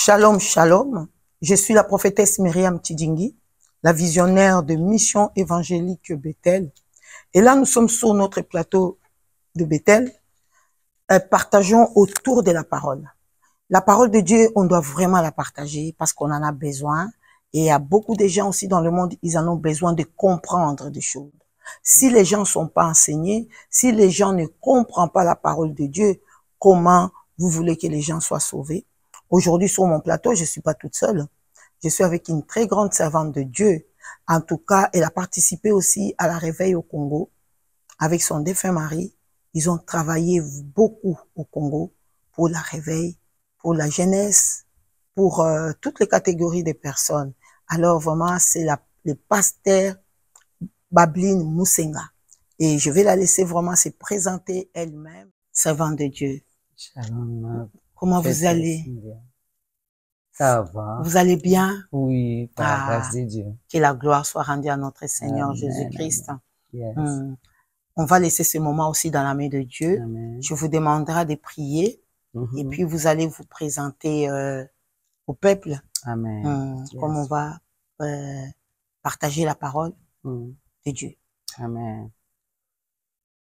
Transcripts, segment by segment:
Shalom, shalom. Je suis la prophétesse Myriam Tidingi, la visionnaire de Mission Évangélique Bethel. Et là, nous sommes sur notre plateau de Bethel. Partageons autour de la parole. La parole de Dieu, on doit vraiment la partager parce qu'on en a besoin. Et il y a beaucoup de gens aussi dans le monde, ils en ont besoin de comprendre des choses. Si les gens ne sont pas enseignés, si les gens ne comprennent pas la parole de Dieu, comment vous voulez que les gens soient sauvés? Aujourd'hui, sur mon plateau, je ne suis pas toute seule. Je suis avec une très grande servante de Dieu. En tout cas, elle a participé aussi à la réveil au Congo avec son défunt mari. Ils ont travaillé beaucoup au Congo pour la réveil, pour la jeunesse, pour toutes les catégories de personnes. Alors vraiment, c'est le pasteur Babline Musenga. Et je vais la laisser vraiment se présenter elle-même, servante de Dieu. Shalom. Comment vous allez? Ça va. Vous allez bien? Oui, par la grâce de Dieu. Que la gloire soit rendue à notre Seigneur Amen, Jésus-Christ. Yes. On va laisser ce moment aussi dans la main de Dieu. Amen. Je vous demanderai de prier et puis vous allez vous présenter au peuple. Amen. Comme on va partager la parole de Dieu. Amen.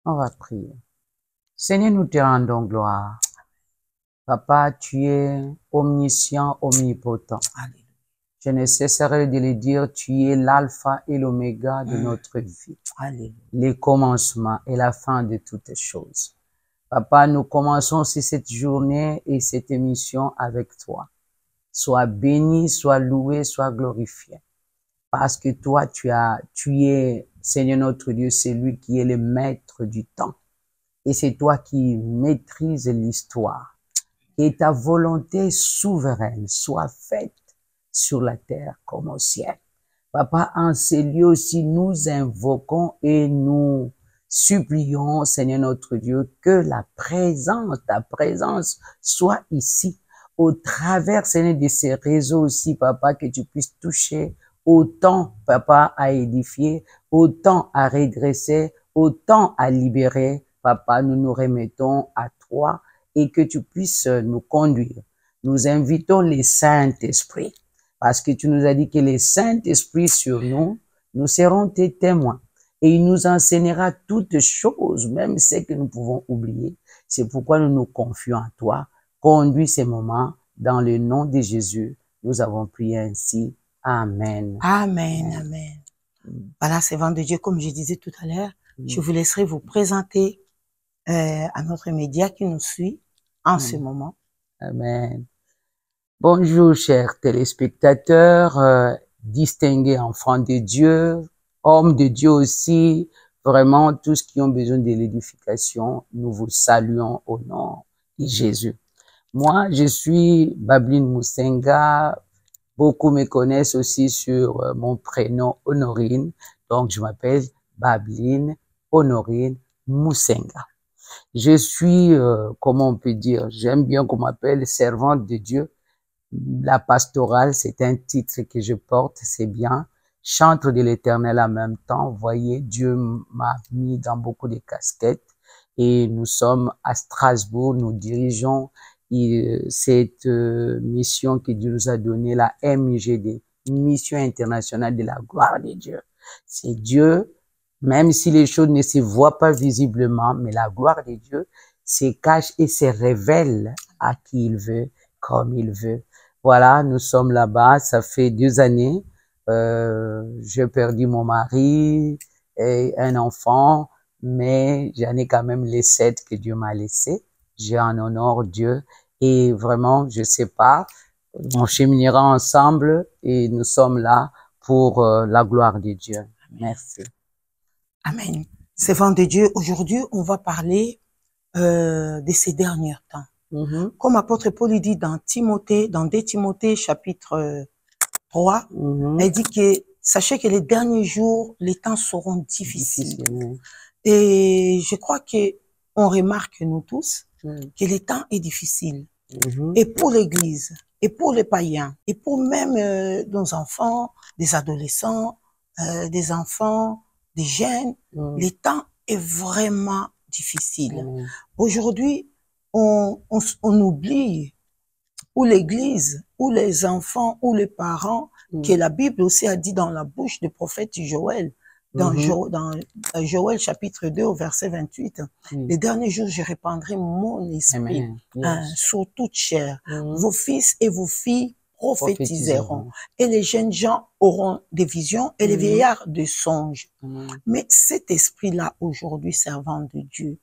On va prier. Seigneur, nous te rendons gloire. Papa, tu es omniscient, omnipotent. Alléluia. Je ne cesserai de le dire, tu es l'alpha et l'oméga de notre vie. Alléluia. Le commencement et la fin de toutes choses. Papa, nous commençons aussi cette journée et cette émission avec toi. Sois béni, sois loué, sois glorifié. Parce que toi, tu es, Seigneur notre Dieu, celui qui est le maître du temps. Et c'est toi qui maîtrises l'histoire. Et ta volonté souveraine soit faite sur la terre comme au ciel. Papa, en ces lieux aussi, nous invoquons et nous supplions, Seigneur notre Dieu, que ta présence soit ici, au travers, Seigneur, de ces réseaux aussi, Papa, que tu puisses toucher autant, Papa, à édifier, autant à redresser, autant à libérer. Papa, nous nous remettons à toi et que tu puisses nous conduire. Nous invitons les Saint-Esprit, parce que tu nous as dit que les Saint-Esprit sur nous, nous serons tes témoins. Et il nous enseignera toutes choses, même ce que nous pouvons oublier. C'est pourquoi nous nous confions à toi. Conduis ces moments dans le nom de Jésus. Nous avons prié ainsi. Amen. Amen, amen. Voilà, servante de Dieu, comme je disais tout à l'heure, je vous laisserai vous présenter à notre média qui nous suit en ce moment. Amen. Bonjour, chers téléspectateurs, distingués enfants de Dieu, hommes de Dieu aussi, vraiment tous qui ont besoin de l'édification, nous vous saluons au nom de Jésus. Moi, je suis Babline Musenga. Beaucoup me connaissent aussi sur mon prénom Honorine. Donc, je m'appelle Babline Honorine Musenga. Je suis, comment on peut dire, j'aime bien qu'on m'appelle servante de Dieu. La pastorale, c'est un titre que je porte, c'est bien. Chantre de l'Éternel en même temps. Vous voyez, Dieu m'a mis dans beaucoup de casquettes et nous sommes à Strasbourg, nous dirigeons cette mission que Dieu nous a donnée, la MIGD, Mission internationale de la gloire de Dieu. C'est Dieu, même si les choses ne se voient pas visiblement, mais la gloire de Dieu se cache et se révèle à qui il veut, comme il veut. Voilà, nous sommes là-bas, ça fait 2 années. J'ai perdu mon mari et un enfant, mais j'en ai quand même les 7 que Dieu m'a laissés. J'ai en honore Dieu et vraiment, je sais pas, on cheminera ensemble et nous sommes là pour la gloire de Dieu. Merci. Amen. Servante de Dieu, aujourd'hui, on va parler de ces derniers temps. Comme apôtre Paul il dit dans 2 Timothée chapitre 3, elle dit que sachez que les derniers jours, les temps seront difficiles. Et je crois que on remarque nous tous que les temps est difficile. Et pour l'Église, et pour les païens, et pour même nos enfants, des adolescents, des enfants, des jeunes, les temps est vraiment difficile. Aujourd'hui, on oublie ou l'Église, ou les enfants, ou les parents, que la Bible aussi a dit dans la bouche du prophète Joël, dans Joël chapitre 2 au verset 28, les derniers jours, je répandrai mon esprit sur toute chair. Vos fils et vos filles prophétiseront. Et les jeunes gens auront des visions et les vieillards des songes. Mais cet esprit-là, aujourd'hui, servant de Dieu,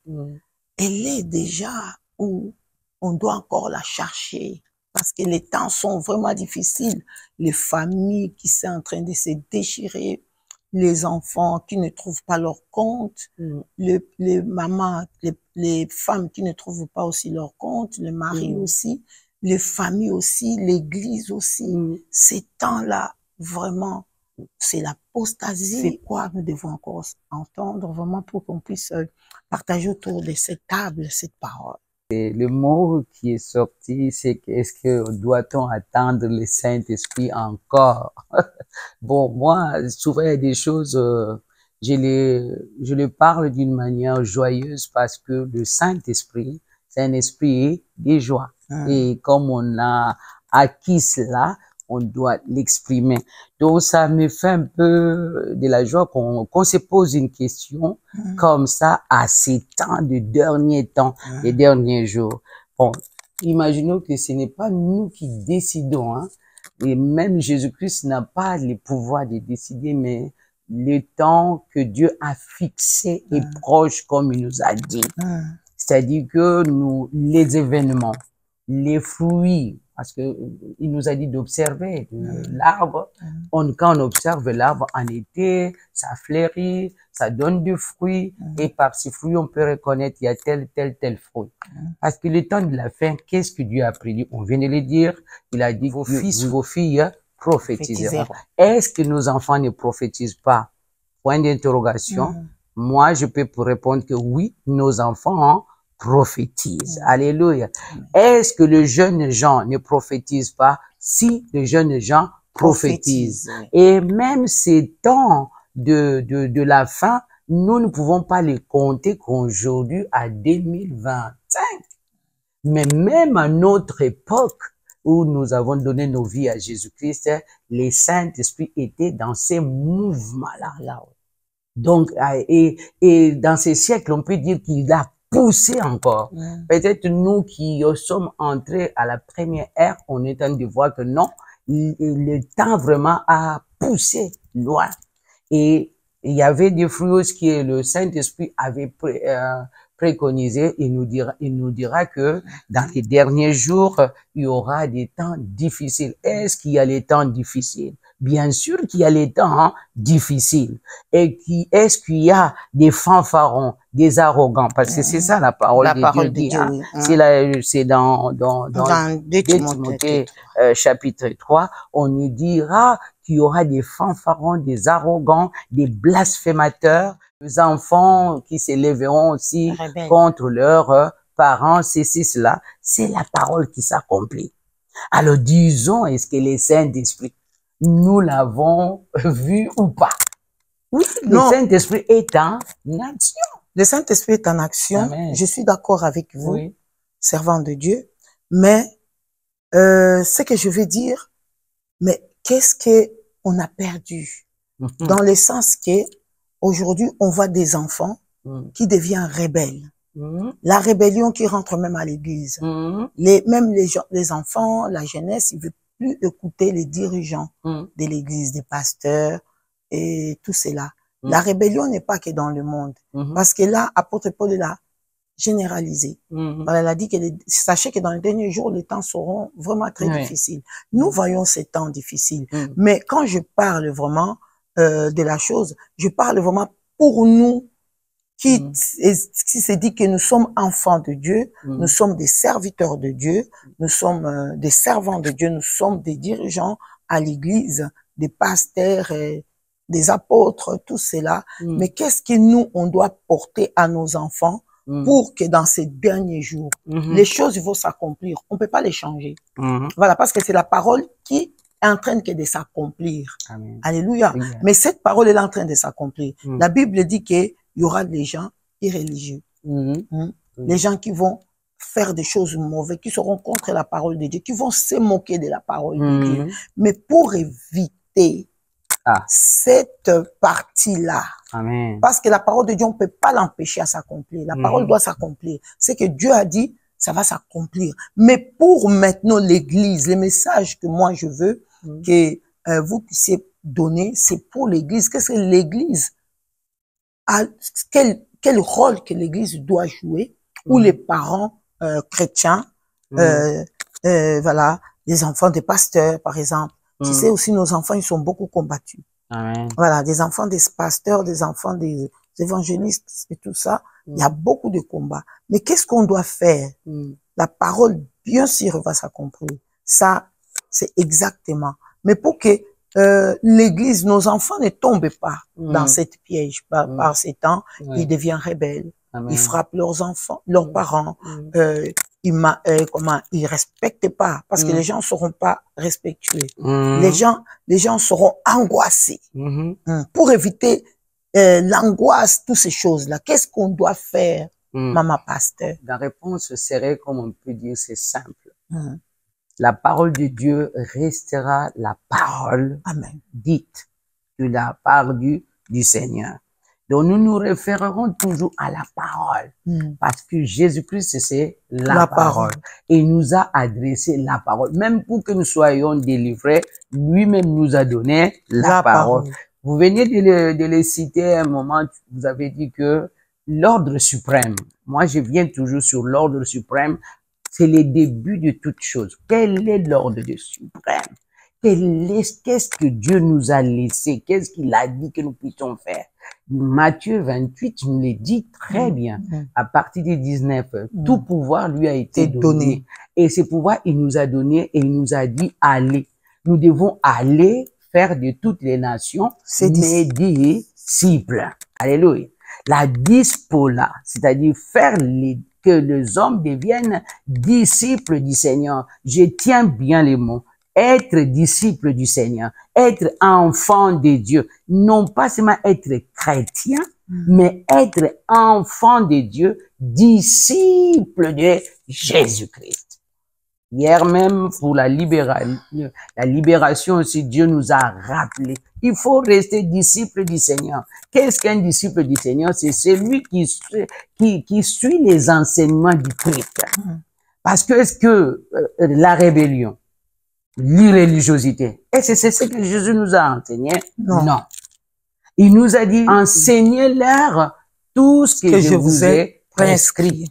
elle est déjà où on doit encore la chercher. Parce que les temps sont vraiment difficiles. Les familles qui sont en train de se déchirer, les enfants qui ne trouvent pas leur compte, les mamans, les femmes qui ne trouvent pas aussi leur compte, le mari aussi, les familles aussi, l'église aussi. Ces temps-là, vraiment, c'est l'apostasie. C'est quoi nous devons encore entendre vraiment pour qu'on puisse partager autour de cette table cette parole. Et le mot qui est sorti, c'est est-ce que doit-on attendre le Saint-Esprit encore? Bon, moi, souvent il y a des choses, je les parle d'une manière joyeuse parce que le Saint-Esprit, c'est un esprit de joie. Et comme on a acquis cela, on doit l'exprimer. Donc, ça me fait un peu de la joie qu'on se pose une question comme ça à ces temps de derniers temps, les derniers jours. Bon, imaginons que ce n'est pas nous qui décidons, hein. Et même Jésus-Christ n'a pas le pouvoir de décider, mais le temps que Dieu a fixé est proche, comme il nous a dit. C'est-à-dire que les événements, les fruits, parce que il nous a dit d'observer l'arbre. Quand on observe l'arbre en été, ça fleurit, ça donne du fruit, et par ces fruits, on peut reconnaître il y a tel fruit. Parce que le temps de la fin, qu'est-ce que Dieu a prédit? On vient de le dire, il a dit, vos fils, vos filles prophétiseront. Est-ce que nos enfants ne prophétisent pas? Point d'interrogation. Moi, je peux répondre que oui, nos enfants prophétisent. Alléluia. Est-ce que les jeunes gens ne prophétisent pas? Si les jeunes gens prophétisent. Et même ces temps de la fin, nous ne pouvons pas les compter qu'aujourd'hui à 2025. Mais même à notre époque où nous avons donné nos vies à Jésus-Christ, les Saint-Esprit étaient dans ces mouvements-là. Donc, et dans ces siècles, on peut dire qu'il a poussé encore. Peut-être nous qui sommes entrés à la première ère, on est en train de voir que non, le temps vraiment a poussé loin. Et il y avait des fruits que le Saint-Esprit avait préconisé. Il nous dira que dans les derniers jours, il y aura des temps difficiles. Est-ce qu'il y a les temps difficiles? Bien sûr qu'il y a les temps difficiles. Et est-ce qu'il y a des fanfarons, des arrogants? Parce que c'est ça la parole de Dieu. C'est dans 2 Timothée chapitre 3, on nous dira qu'il y aura des fanfarons, des arrogants, des blasphémateurs, des enfants qui s'élèveront aussi contre leurs parents, cela. C'est la parole qui s'accomplit. Alors disons, est-ce que les Saint-Esprit, nous l'avons vu ou pas? Oui, le Saint-Esprit est en action. Le Saint-Esprit est en action. Amen. Je suis d'accord avec vous, servant de Dieu. Mais ce que je veux dire, mais qu'est-ce qu'on a perdu? Dans le sens que aujourd'hui, on voit des enfants qui deviennent rebelles. La rébellion qui rentre même à l'église. Même les enfants, la jeunesse, ils veulent plus écouter les dirigeants de l'église, des pasteurs et tout cela. La rébellion n'est pas que dans le monde. Parce que là, apôtre Paul l'a généralisé. Voilà, elle a dit que sachez que dans les derniers jours, les temps seront vraiment très difficiles. Nous voyons ces temps difficiles. Mais quand je parle vraiment de la chose, je parle vraiment pour nous qui se dit que nous sommes enfants de Dieu, nous sommes des serviteurs de Dieu, nous sommes des servants de Dieu, nous sommes des dirigeants à l'église, des pasteurs, des apôtres, tout cela. Mais qu'est-ce que nous, on doit porter à nos enfants pour que dans ces derniers jours, les choses vont s'accomplir. On peut pas les changer. Voilà, parce que c'est la parole qui est en train de s'accomplir. Alléluia. Mais cette parole est en train de s'accomplir. La Bible dit que il y aura des gens irréligieux. Les gens qui vont faire des choses mauvaises, qui seront contre la parole de Dieu, qui vont se moquer de la parole de Dieu. Mais pour éviter cette partie-là, Amen. parce que la parole de Dieu, on ne peut pas l'empêcher à s'accomplir. La parole doit s'accomplir. C'est que Dieu a dit, ça va s'accomplir. Mais pour maintenant l'église, les messages que moi je veux que vous puissiez donner, c'est pour l'église. Qu'est-ce que l'église a, quel rôle que l'église doit jouer, ou les parents chrétiens, voilà, les enfants des pasteurs, par exemple. Tu sais aussi, nos enfants, ils sont beaucoup combattus. Amen. Voilà, des enfants des pasteurs, des enfants des évangélistes et tout ça. Il y a beaucoup de combats. Mais qu'est-ce qu'on doit faire? La parole, bien sûr, va s'accomplir. Ça, c'est exactement. Mais pour que l'église, nos enfants ne tombent pas dans cette piège par ces temps, ils deviennent rebelles. Amen. Ils frappent leurs enfants, leurs parents. Ils respectent pas, parce que les gens seront pas respectueux. Les gens seront angoissés. Pour éviter l'angoisse, toutes ces choses-là, qu'est-ce qu'on doit faire, maman pasteur? La réponse serait, comme on peut dire, c'est simple. La parole de Dieu restera la parole dite de la part du Seigneur. Donc, nous nous référerons toujours à la parole. Parce que Jésus-Christ, c'est la parole. Et il nous a adressé la parole. Même pour que nous soyons délivrés, lui-même nous a donné la parole. Vous venez de le citer à un moment, vous avez dit que l'ordre suprême, moi je viens toujours sur l'ordre suprême, c'est le début de toute chose. Quel est l'ordre suprême? Qu'est-ce que Dieu nous a laissé? Qu'est-ce qu'il a dit que nous puissions faire? Matthieu 28 nous le dit très bien. À partir du 19, tout pouvoir lui a été donné. Et ce pouvoir, il nous a donné et il nous a dit, allez. Nous devons aller faire de toutes les nations mes disciples. Alléluia. La dispola, c'est-à-dire faire que les hommes deviennent disciples du Seigneur. Je tiens bien les mots. Être disciple du Seigneur, être enfant de Dieu, non pas seulement être chrétien, mais être enfant de Dieu, disciple de Jésus-Christ. Hier même, pour la libération aussi, Dieu nous a rappelé. Il faut rester disciple du Seigneur. Qu'est-ce qu'un disciple du Seigneur? C'est celui qui suit les enseignements du Christ. Parce que est-ce que la rébellion, l'irréligiosité, et c'est ce que Jésus nous a enseigné? Non. Il nous a dit, enseignez-leur tout ce que je vous ai prescrit.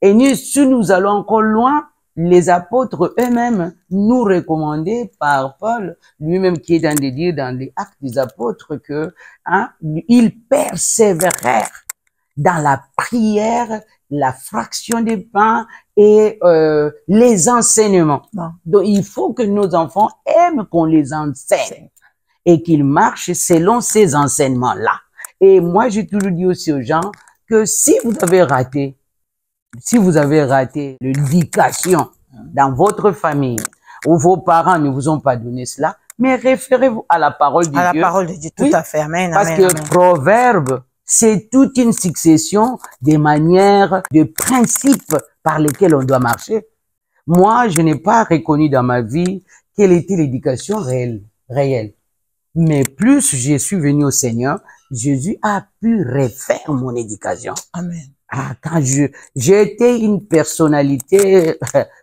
Et si nous allons encore loin, les apôtres eux-mêmes nous recommandaient par Paul, lui-même qui est dans des dire dans les Actes des Apôtres, que ils persévérèrent dans la prière, la fraction des pains et les enseignements. Donc il faut que nos enfants aiment qu'on les enseigne et qu'ils marchent selon ces enseignements-là. Et moi j'ai toujours dit aussi aux gens que si vous avez raté l'éducation dans votre famille, ou vos parents ne vous ont pas donné cela, mais référez-vous à la parole de Dieu. À la parole de Dieu, tout à fait. Amen. Parce que Proverbe, c'est toute une succession de manières, de principes par lesquels on doit marcher. Moi, je n'ai pas reconnu dans ma vie quelle était l'éducation réelle. Mais plus je suis venu au Seigneur, Jésus a pu refaire mon éducation. Amen. Quand j'étais une personnalité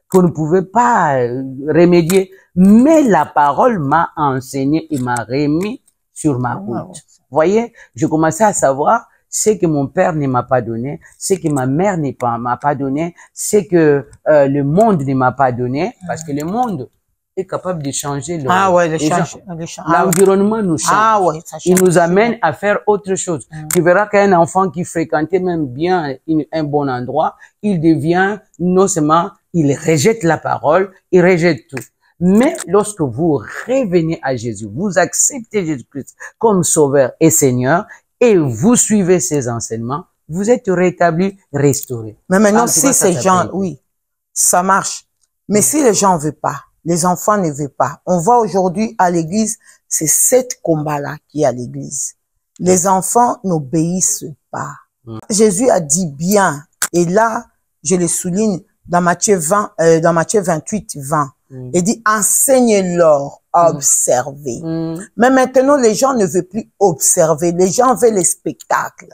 qu'on ne pouvait pas remédier, mais la parole m'a enseigné et m'a remis sur ma route. Vous voyez, je commençais à savoir ce que mon père ne m'a pas donné, ce que ma mère m'a pas donné, ce que le monde ne m'a pas donné, parce que le monde est capable de changer l'environnement nous change. Il nous amène à faire autre chose. Tu verras qu'un enfant qui fréquentait même bien un bon endroit, il devient, non seulement, il rejette la parole, il rejette tout. Mais lorsque vous revenez à Jésus, vous acceptez Jésus-Christ comme Sauveur et Seigneur, et vous suivez ses enseignements, vous êtes rétabli, restauré. Mais maintenant, si ces gens, oui, ça marche. Mais si les gens ne veulent pas, les enfants ne veulent pas. On voit aujourd'hui à l'église, c'est cet combat-là qui est à l'église. Les enfants n'obéissent pas. Jésus a dit bien, et là, je le souligne, dans Matthieu 28, 20. Il dit, enseigne-leur à observer. Mais maintenant, les gens ne veulent plus observer. Les gens veulent les spectacles.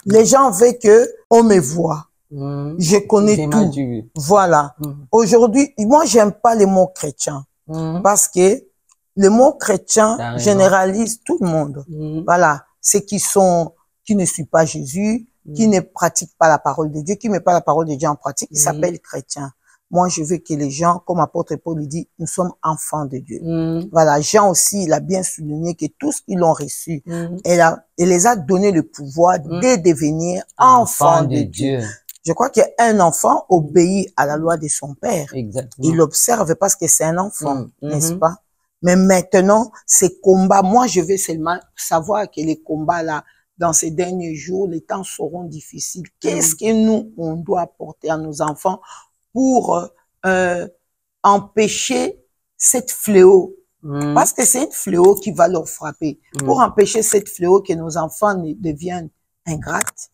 Les gens veulent que on me voit. Je connais tout. Voilà. Aujourd'hui, moi, j'aime pas les mots chrétiens. Parce que le mot chrétien généralise tout le monde. Voilà. Ceux qui ne suivent pas Jésus, qui ne pratiquent pas la parole de Dieu, qui ne mettent pas la parole de Dieu en pratique, ils s'appellent chrétiens. Moi, je veux que les gens, comme apôtre Paul le dit, nous sommes enfants de Dieu. Voilà. Jean aussi, il a bien souligné que tous qui l'ont reçu, il les a donné le pouvoir de devenir enfants de Dieu. Je crois qu'un enfant obéit à la loi de son père. Exactement. Il observe parce que c'est un enfant, n'est-ce pas? Mais maintenant, ces combats, moi, je veux seulement savoir que les combats là, dans ces derniers jours, les temps seront difficiles. Qu'est-ce que nous, on doit apporter à nos enfants pour empêcher cette fléau? Parce que c'est une fléau qui va leur frapper. Pour empêcher cette fléau que nos enfants deviennent ingrates,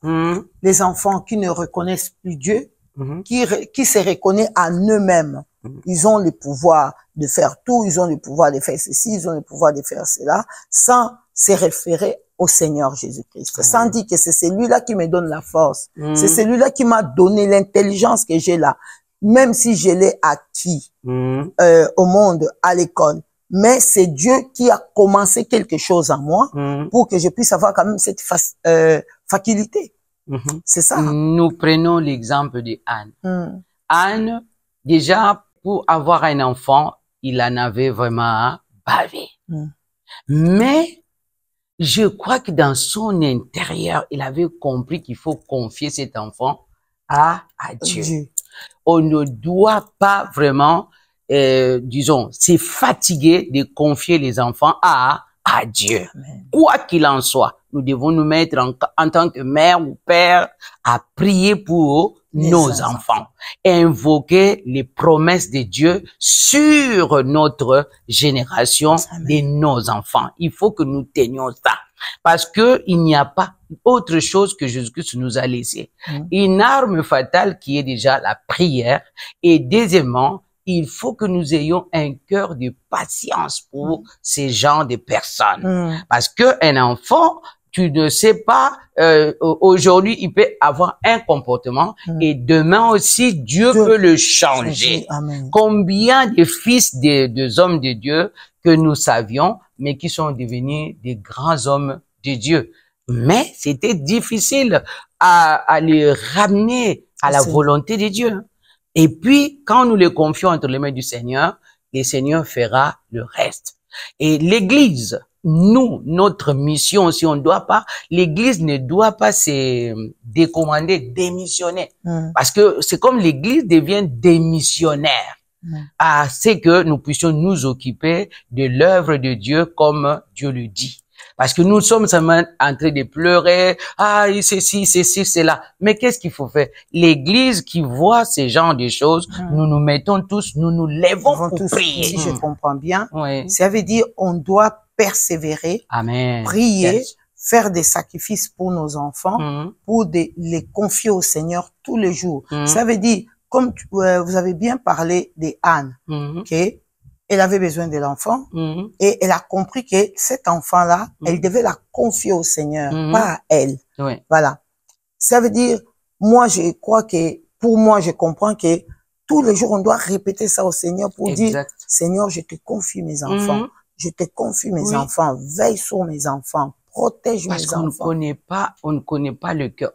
les enfants qui ne reconnaissent plus Dieu, qui se reconnaissent en eux-mêmes. Ils ont le pouvoir de faire tout, ils ont le pouvoir de faire ceci, ils ont le pouvoir de faire cela, sans se référer au Seigneur Jésus-Christ. Sans dire que c'est celui-là qui me donne la force. C'est celui-là qui m'a donné l'intelligence que j'ai là. Même si je l'ai acquis au monde, à l'école. Mais c'est Dieu qui a commencé quelque chose en moi pour que je puisse avoir quand même cette faculté. C'est ça. Nous prenons l'exemple de Anne. Anne, déjà, pour avoir un enfant, il en avait vraiment bavé. Mais je crois que dans son intérieur, il avait compris qu'il faut confier cet enfant à Dieu. On ne doit pas vraiment, disons, se fatiguer de confier les enfants à Dieu. Amen. Quoi qu'il en soit, nous devons nous mettre en tant que mère ou père à prier pour nos enfants. Invoquer les promesses de Dieu sur notre génération de nos enfants. Il faut que nous tenions ça. Parce que il n'y a pas autre chose que Jésus-Christ nous a laissé. Une arme fatale qui est déjà la prière. Et deuxièmement, il faut que nous ayons un cœur de patience pour ces genres de personnes. Parce que un enfant, tu ne sais pas, aujourd'hui, il peut avoir un comportement et demain aussi, Dieu peut le changer. Combien de fils des hommes de Dieu que nous savions, mais qui sont devenus des grands hommes de Dieu. Mais c'était difficile à les ramener à la volonté de Dieu. Et puis, quand nous les confions entre les mains du Seigneur, le Seigneur fera le reste. Et l'Église, nous, notre mission, si on ne doit pas, l'Église ne doit pas se décommander, démissionner. Parce que c'est comme l'Église devient démissionnaire. C'est que nous puissions nous occuper de l'œuvre de Dieu comme Dieu le dit. Parce que nous sommes seulement en train de pleurer, ceci, cela. Mais qu'est-ce qu'il faut faire? L'Église qui voit ces genres de choses, nous nous mettons tous, nous nous lèvons pour prier. Si je comprends bien, ça veut dire on doit persévérer, prier, faire des sacrifices pour nos enfants, pour les confier au Seigneur tous les jours. Ça veut dire, comme vous avez bien parlé d'Anne, elle avait besoin de l'enfant et elle a compris que cet enfant-là, elle devait la confier au Seigneur, pas à elle. Voilà. Ça veut dire, moi, je crois que, pour moi, je comprends que tous les jours, on doit répéter ça au Seigneur pour dire, Seigneur, je te confie mes enfants. Je te confie mes enfants. Veille sur mes enfants. Protège mes enfants. Parce qu'on ne connaît pas le cœur.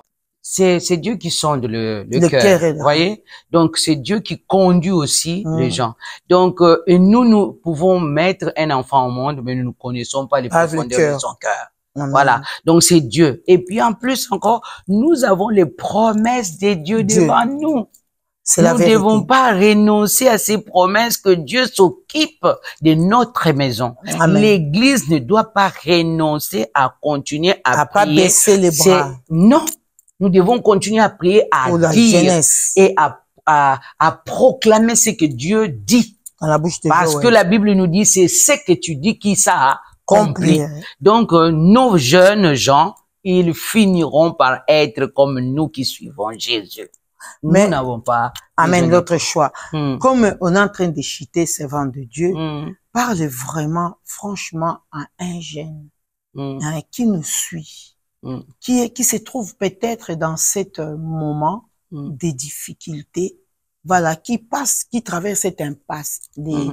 C'est Dieu qui sonde le cœur, vous voyez. Donc c'est Dieu qui conduit aussi les gens. Donc et nous pouvons mettre un enfant au monde, mais nous ne connaissons pas les profondeurs de son cœur. Voilà. Donc c'est Dieu. Et puis en plus encore, nous avons les promesses de Dieu devant nous. Nous ne devons pas renoncer à ces promesses que Dieu s'occupe de notre maison. L'Église ne doit pas renoncer à continuer à prier. Pas baisser les bras. Non. Nous devons continuer à prier, à dire et à proclamer ce que Dieu dit. Dans la bouche de Parce que la Bible nous dit, c'est ce que tu dis qui ça accompli. Donc, nos jeunes gens, ils finiront par être comme nous qui suivons Jésus. Mais Mais nous n'avons pas. amen, l'autre choix. Mm. Comme on est en train de chuter ces vents de Dieu, Mm. parle vraiment, franchement, à un jeune Mm. hein, qui nous suit, Mm. qui se trouve peut-être dans cet moment des difficultés, voilà, qui traverse cette impasse de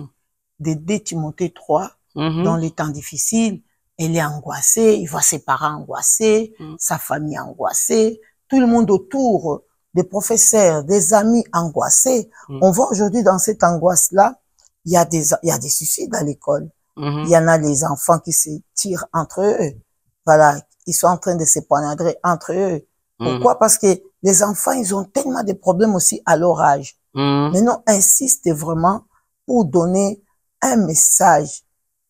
2 Timothée 3, dans les temps difficiles. Elle est angoissée, il voit ses parents angoissés, sa famille angoissée, tout le monde autour, des professeurs, des amis angoissés. On voit aujourd'hui dans cette angoisse-là, il y a des suicides à l'école. Il y en a les enfants qui se tirent entre eux. Voilà, ils sont en train de se poignarder entre eux. Pourquoi? Parce que les enfants, ils ont tellement de problèmes aussi à leur âge. Mais non, insiste vraiment pour donner un message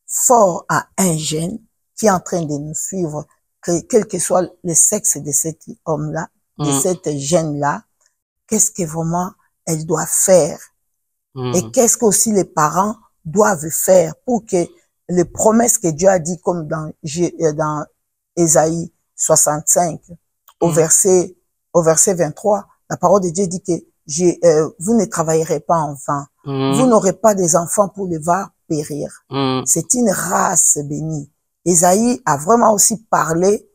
fort à un jeune qui est en train de nous suivre, quel que soit le sexe de cet homme-là, de cette jeune-là, qu'est-ce que vraiment elle doit faire et qu'est-ce que aussi les parents doivent faire pour que les promesses que Dieu a dit, comme dans Ésaïe 65, au verset 23, la parole de Dieu dit que vous ne travaillerez pas en vain, vous n'aurez pas des enfants pour les voir périr. C'est une race bénie. Ésaïe a vraiment aussi parlé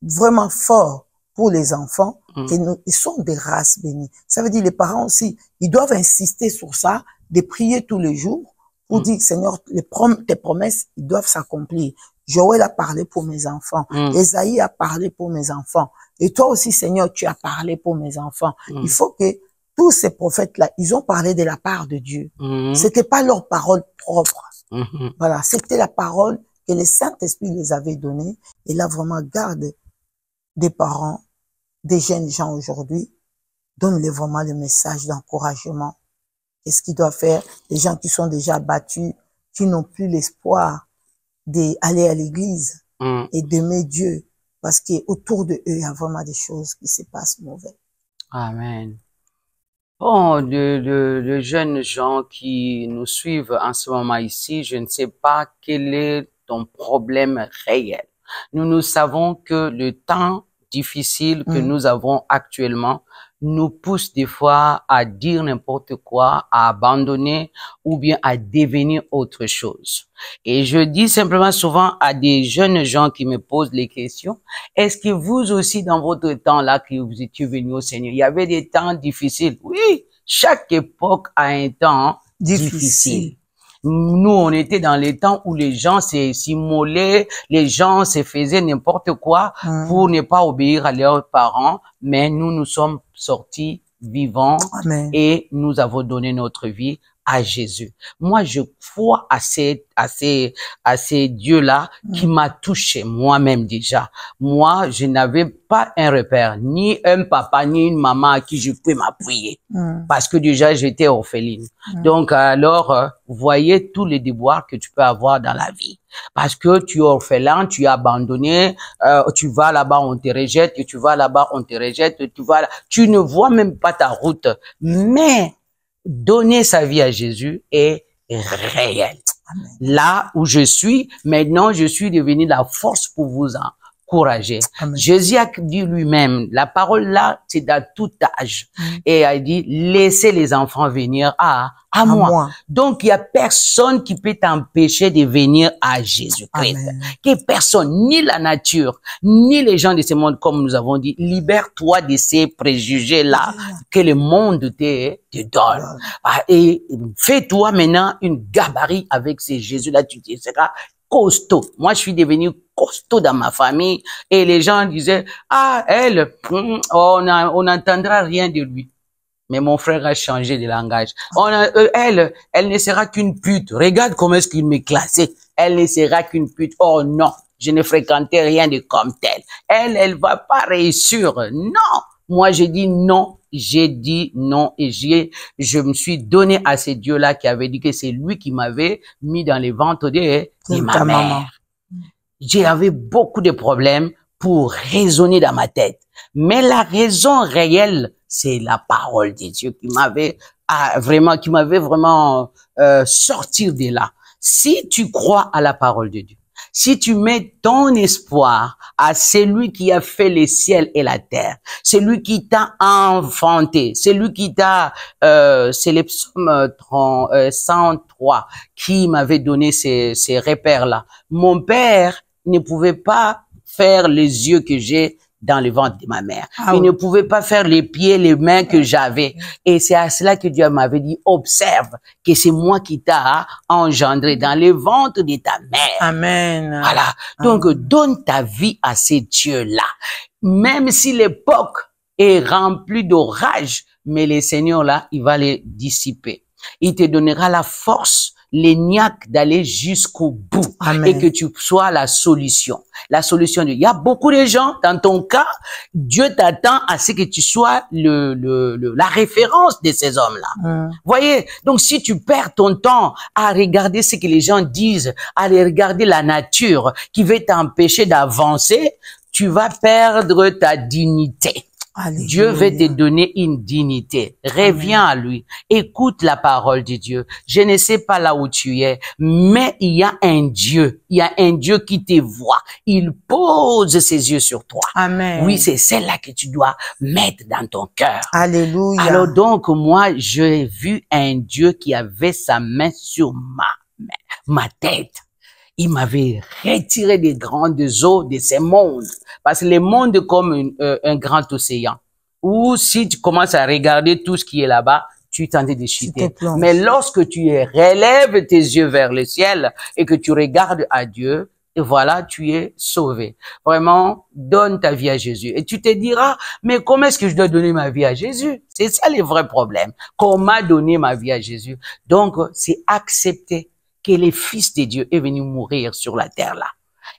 vraiment fort pour les enfants, ils sont des races bénies. Ça veut dire les parents aussi, ils doivent insister sur ça, de prier tous les jours pour dire, Seigneur, tes promesses, ils doivent s'accomplir. Joël a parlé pour mes enfants. Ésaïe a parlé pour mes enfants. Et toi aussi, Seigneur, tu as parlé pour mes enfants. Il faut que tous ces prophètes-là, ils ont parlé de la part de Dieu. C'était pas leur parole propre. Voilà, c'était la parole que le Saint-Esprit les avait donnée. Et là, vraiment, garde des parents, des jeunes gens aujourd'hui, donne-les vraiment le message d'encouragement. Qu'est-ce qu'ils doivent faire? Les gens qui sont déjà battus, qui n'ont plus l'espoir d'aller à l'église et d'aimer Dieu, parce qu'autour de eux, il y a vraiment des choses qui se passent mauvaises. Amen. Bon, de jeunes gens qui nous suivent en ce moment ici, je ne sais pas quel est ton problème réel. Nous savons que le temps difficile que nous avons actuellement nous pousse des fois à dire n'importe quoi, à abandonner ou bien à devenir autre chose. Et je dis simplement souvent à des jeunes gens qui me posent les questions, est-ce que vous aussi dans votre temps là que vous étiez venus au Seigneur, il y avait des temps difficiles? Oui, chaque époque a un temps difficile. Nous, on était dans les temps où les gens s'immolaient, les gens se faisaient n'importe quoi pour ne pas obéir à leurs parents, mais nous sommes sortis vivants. Amen. Et nous avons donné notre vie à Jésus. Moi, je crois à ces dieux-là qui m'a touché moi-même déjà. Moi, je n'avais pas un repère, ni un papa, ni une maman à qui je peux m'appuyer. Parce que déjà, j'étais orpheline. Donc, alors, voyez tous les déboires que tu peux avoir dans la vie. Parce que tu es orphelin, tu es abandonné, tu vas là-bas, on te rejette, et tu vas là-bas, on te rejette, tu ne vois même pas ta route. Mais, donner sa vie à Jésus est réel. Amen. Là où je suis, maintenant, je suis devenu la force pour vous encourager. Amen. Jésus a dit lui-même, la parole là, c'est dans tout âge. Et il a dit, laissez les enfants venir à moi. Donc, il y a personne qui peut t'empêcher de venir à Jésus-Christ. Que personne, ni la nature, ni les gens de ce monde, comme nous avons dit, libère-toi de ces préjugés-là que le monde te donne. Et fais-toi maintenant une gabarit avec ces Jésus-là, tu te seras costaud. Moi, je suis devenu costaud dans ma famille et les gens disaient, ah, elle, on n'entendra rien de lui. Mais mon frère a changé de langage. Elle ne sera qu'une pute. Regarde comment est-ce qu'il me classait. Elle ne sera qu'une pute. Oh non, je ne fréquentais rien de comme tel. Elle va pas réussir. Non. Moi, j'ai dit non et je me suis donné à ce Dieu-là qui avait dit que c'est lui qui m'avait mis dans les ventres de ma mère. J'avais beaucoup de problèmes pour raisonner dans ma tête. Mais la raison réelle, c'est la parole de Dieu qui m'avait vraiment sorti de là. Si tu crois à la parole de Dieu, si tu mets ton espoir à celui qui a fait les ciels et la terre, celui qui t'a enfanté, celui qui t'a, c'est les psaumes 103 qui m'avait donné ces repères-là. Mon père ne pouvait pas faire les yeux que j'ai dans le ventre de ma mère. Il ne pouvait pas faire les pieds, les mains que j'avais. Et c'est à cela que Dieu m'avait dit, observe que c'est moi qui t'a engendré dans le ventre de ta mère. Amen. Voilà. Donc, donne ta vie à ces dieux-là. Même si l'époque est remplie d'orage, mais le Seigneur là, il va les dissiper. Il te donnera la force, l'éniaque d'aller jusqu'au bout. Amen. Et que tu sois la solution. La solution. Il y a beaucoup de gens, dans ton cas, Dieu t'attend à ce que tu sois la référence de ces hommes-là. Voyez? Donc, si tu perds ton temps à regarder ce que les gens disent, à regarder la nature qui veut t'empêcher d'avancer, tu vas perdre ta dignité. Alléluia. Dieu veut te donner une dignité. Reviens à lui. Écoute la parole de Dieu. Je ne sais pas là où tu es, mais il y a un Dieu. Il y a un Dieu qui te voit. Il pose ses yeux sur toi. Amen. Oui, c'est celle-là que tu dois mettre dans ton cœur. Alléluia. Alors donc, moi, j'ai vu un Dieu qui avait sa main sur ma tête. Il m'avait retiré des grandes eaux de ces mondes. Parce que le monde est comme un grand océan. Où si tu commences à regarder tout ce qui est là-bas, tu t'en es déchiré. Mais lorsque tu relèves tes yeux vers le ciel et que tu regardes à Dieu, et voilà, tu es sauvé. Vraiment, donne ta vie à Jésus. Et tu te diras, mais comment est-ce que je dois donner ma vie à Jésus? C'est ça le vrai problème. Comment donner ma vie à Jésus? Donc, c'est accepter que le Fils de Dieu est venu mourir sur la terre là.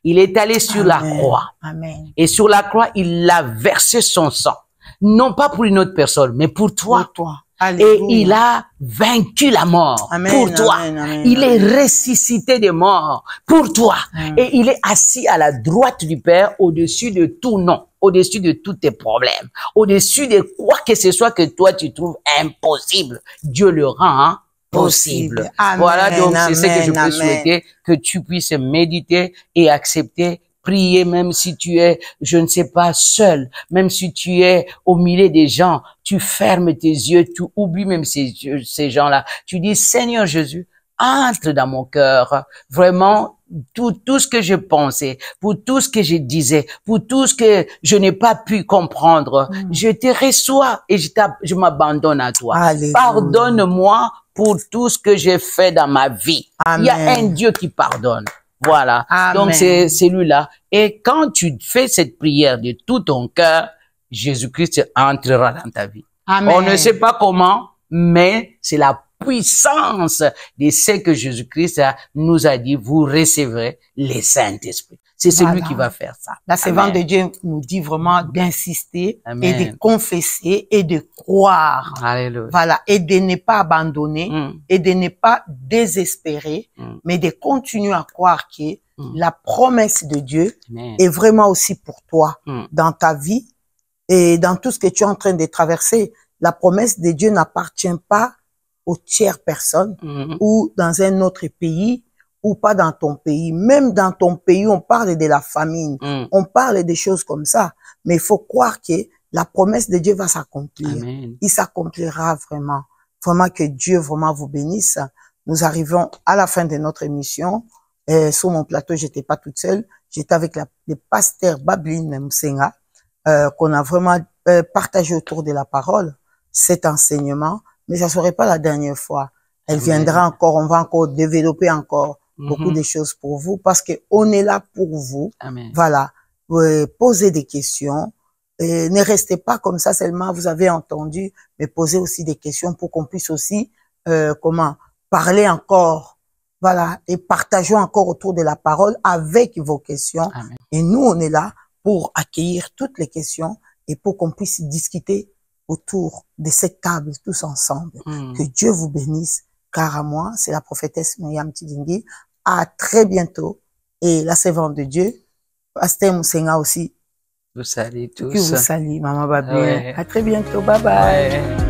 Il est allé sur la croix. Amen. Et sur la croix, il a versé son sang. Non pas pour une autre personne, mais pour toi. Pour toi. Et il a vaincu la mort pour toi. Il est ressuscité des morts pour toi. Et il est assis à la droite du Père au-dessus de tout nom, au-dessus de tous tes problèmes, au-dessus de quoi que ce soit que toi tu trouves impossible. Dieu le rend possible. Amen, voilà, donc c'est ce que je peux amen. souhaiter, que tu puisses méditer et accepter, prier, même si tu es, je ne sais pas, seul, même si tu es au milieu des gens, tu fermes tes yeux, tu oublies même ces gens-là. Tu dis, Seigneur Jésus, entre dans mon cœur, vraiment, tout ce que je pensais, pour tout ce que je disais, pour tout ce que je n'ai pas pu comprendre, je te reçois et je m'abandonne à toi. Alléluia. Pardonne-moi pour tout ce que j'ai fait dans ma vie. Amen. Il y a un Dieu qui pardonne. Voilà. Amen. Donc c'est celui-là. Et quand tu fais cette prière de tout ton cœur, Jésus-Christ entrera dans ta vie. Amen. On ne sait pas comment, mais c'est la puissance de ce que Jésus-Christ nous a dit, vous recevrez le Saint-Esprit. C'est celui qui va faire ça. La servante de Dieu nous dit vraiment d'insister et de confesser et de croire. Alléluia. Voilà. Et de ne pas abandonner et de ne pas désespérer, mais de continuer à croire que la promesse de Dieu est vraiment aussi pour toi dans ta vie et dans tout ce que tu es en train de traverser. La promesse de Dieu n'appartient pas aux tiers personnes ou dans un autre pays ou pas dans ton pays. Même dans ton pays, on parle de la famine, on parle des choses comme ça. Mais il faut croire que la promesse de Dieu va s'accomplir. Il s'accomplira vraiment. Vraiment que Dieu vraiment vous bénisse. Nous arrivons à la fin de notre émission. Sur mon plateau, j'étais pas toute seule. J'étais avec le pasteur Babline Msenga, qu'on a vraiment partagé autour de la parole, cet enseignement. Mais ça serait pas la dernière fois. Elle viendra encore, on va encore développer encore beaucoup de choses pour vous parce que on est là pour vous. Amen. Voilà. Posez des questions. Ne restez pas comme ça seulement, vous avez entendu, mais posez aussi des questions pour qu'on puisse aussi, parler encore. Voilà. Et partageons encore autour de la parole avec vos questions. Amen. Et nous, on est là pour accueillir toutes les questions et pour qu'on puisse discuter autour de cette table tous ensemble. Que Dieu vous bénisse. Car à moi, c'est la prophétesse Myriam Tidingi. À très bientôt. Et la servante de Dieu, Pasteur Msenga aussi. Vous saluez tous. Que vous salue, Maman Babé. Ouais. À très bientôt. Bye bye. Ouais.